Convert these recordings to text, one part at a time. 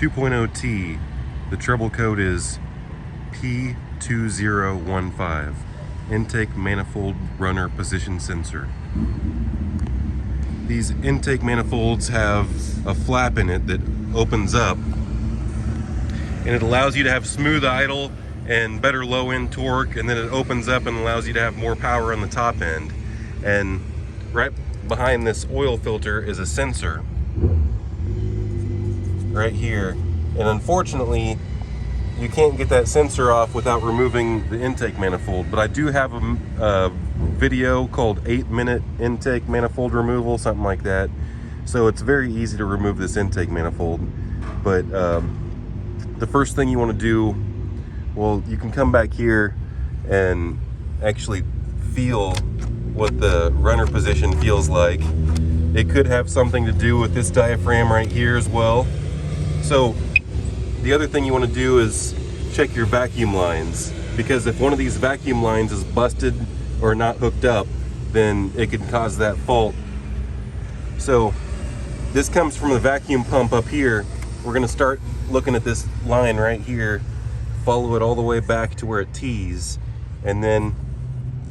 2.0T. The trouble code is p2015. Intake manifold runner position sensor. These intake manifolds have a flap in it that opens up, and it allows you to have smooth idle and better low end torque, and then it opens up and allows you to have more power on the top end. And right behind this oil filter is a sensor right here, and unfortunately you can't get that sensor off without removing the intake manifold. But I do have a video called 8-minute intake manifold removal, something like that. So it's very easy to remove this intake manifold. But the first thing you want to do, well, you can come back here and actually feel what the runner position feels like. It could have something to do with this diaphragm right here as well. So the other thing you want to do is check your vacuum lines, because if one of these vacuum lines is busted or not hooked up, then it could cause that fault. So this comes from the vacuum pump up here. We're going to start looking at this line right here, follow it all the way back to where it tees, and then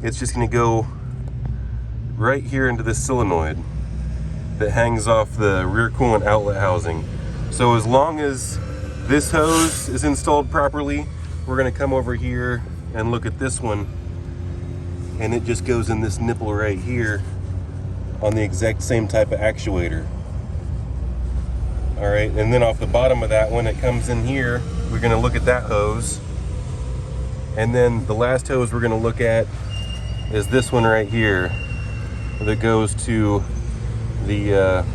it's just going to go right here into this solenoid that hangs off the rear coolant outlet housing. So as long as this hose is installed properly, we're going to come over here and look at this one, and it just goes in this nipple right here on the exact same type of actuator. All right, and then off the bottom of that one, it comes in here. We're going to look at that hose, and then the last hose we're going to look at is this one right here that goes to the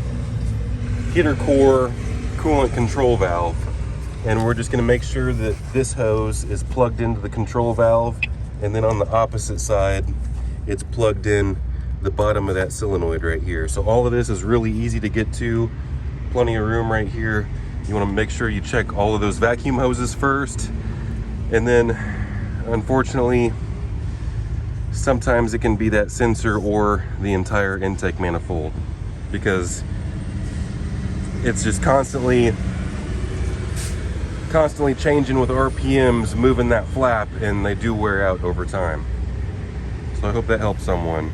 heater core coolant control valve. And we're just going to make sure that this hose is plugged into the control valve, and then on the opposite side it's plugged in the bottom of that solenoid right here. So all of this is really easy to get to, plenty of room right here. You want to make sure you check all of those vacuum hoses first, and then unfortunately sometimes it can be that sensor or the entire intake manifold, because it's just constantly changing with RPMs, moving that flap, and they do wear out over time. So I hope that helps someone.